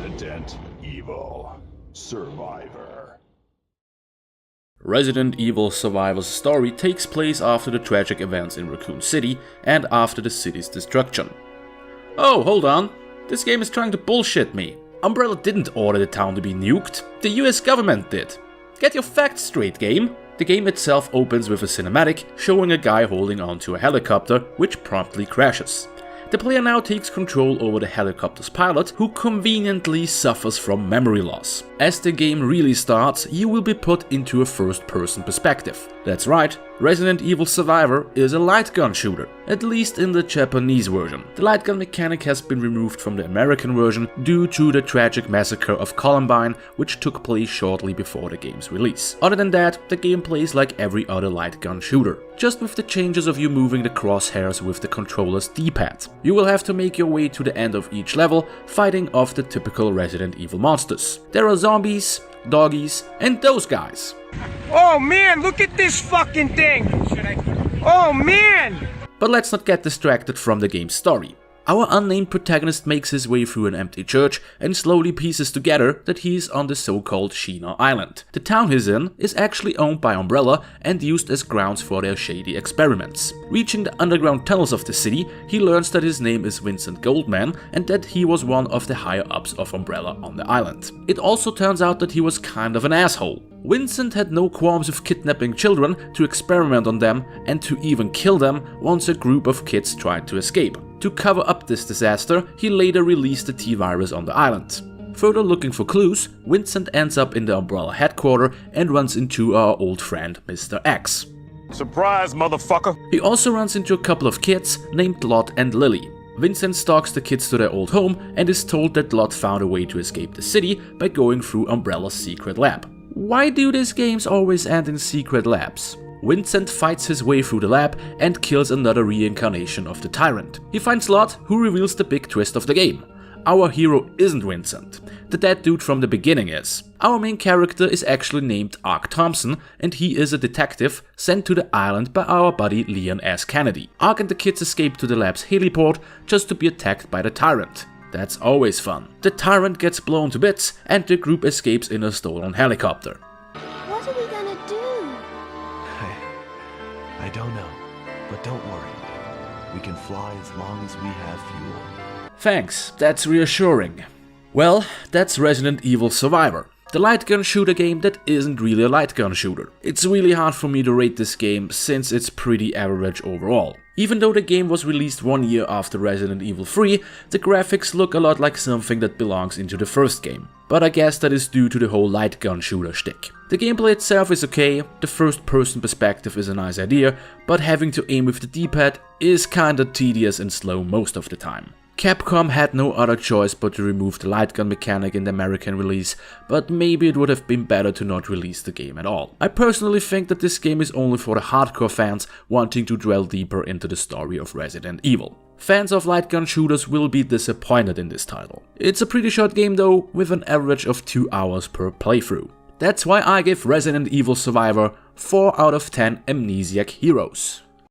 Resident Evil Survivor. Resident Evil Survivor's story takes place after the tragic events in Raccoon City and after the city's destruction. Oh, hold on. This game is trying to bullshit me. Umbrella didn't order the town to be nuked. The US government did. Get your facts straight, game. The game itself opens with a cinematic showing a guy holding onto a helicopter, which promptly crashes. The player now takes control over the helicopter's pilot, who conveniently suffers from memory loss. As the game really starts, you will be put into a first-person perspective. That's right, Resident Evil Survivor is a light gun shooter, at least in the Japanese version. The light gun mechanic has been removed from the American version due to the tragic massacre of Columbine, which took place shortly before the game's release. Other than that, the game plays like every other light gun shooter, just with the changes of you moving the crosshairs with the controller's D-pad. You will have to make your way to the end of each level, fighting off the typical Resident Evil monsters. There are zombies, doggies, and those guys. Oh man, look at this fucking thing! Oh man! But let's not get distracted from the game's story. Our unnamed protagonist makes his way through an empty church and slowly pieces together that he is on the so-called Sheena Island. The town he's in is actually owned by Umbrella and used as grounds for their shady experiments. Reaching the underground tunnels of the city, he learns that his name is Vincent Goldman and that he was one of the higher-ups of Umbrella on the island. It also turns out that he was kind of an asshole. Vincent had no qualms with kidnapping children to experiment on them and to even kill them once a group of kids tried to escape. To cover up this disaster, he later released the T-virus on the island. Further looking for clues, Vincent ends up in the Umbrella headquarters and runs into our old friend Mr. X. Surprise, motherfucker! He also runs into a couple of kids named Lot and Lily. Vincent stalks the kids to their old home and is told that Lot found a way to escape the city by going through Umbrella's secret lab. Why do these games always end in secret labs? Vincent fights his way through the lab and kills another reincarnation of the Tyrant. He finds Lot, who reveals the big twist of the game. Our hero isn't Vincent. The dead dude from the beginning is. Our main character is actually named Ark Thompson, and he is a detective sent to the island by our buddy Leon S. Kennedy. Ark and the kids escape to the lab's heliport just to be attacked by the Tyrant. That's always fun. The Tyrant gets blown to bits and the group escapes in a stolen helicopter. What are we gonna do? I don't know, but don't worry. We can fly as long as we have fuel. Thanks, that's reassuring. Well, that's Resident Evil Survivor, the light gun shooter game that isn't really a light gun shooter. It's really hard for me to rate this game since it's pretty average overall. Even though the game was released 1 year after Resident Evil 3, the graphics look a lot like something that belongs into the first game. But I guess that is due to the whole light gun shooter shtick. The gameplay itself is okay, the first person perspective is a nice idea, but having to aim with the D-pad is kinda tedious and slow most of the time. Capcom had no other choice but to remove the light gun mechanic in the American release, but maybe it would have been better to not release the game at all. I personally think that this game is only for the hardcore fans wanting to dwell deeper into the story of Resident Evil. Fans of light gun shooters will be disappointed in this title. It's a pretty short game though, with an average of 2 hours per playthrough. That's why I give Resident Evil Survivor 4 out of 10 amnesiac heroes.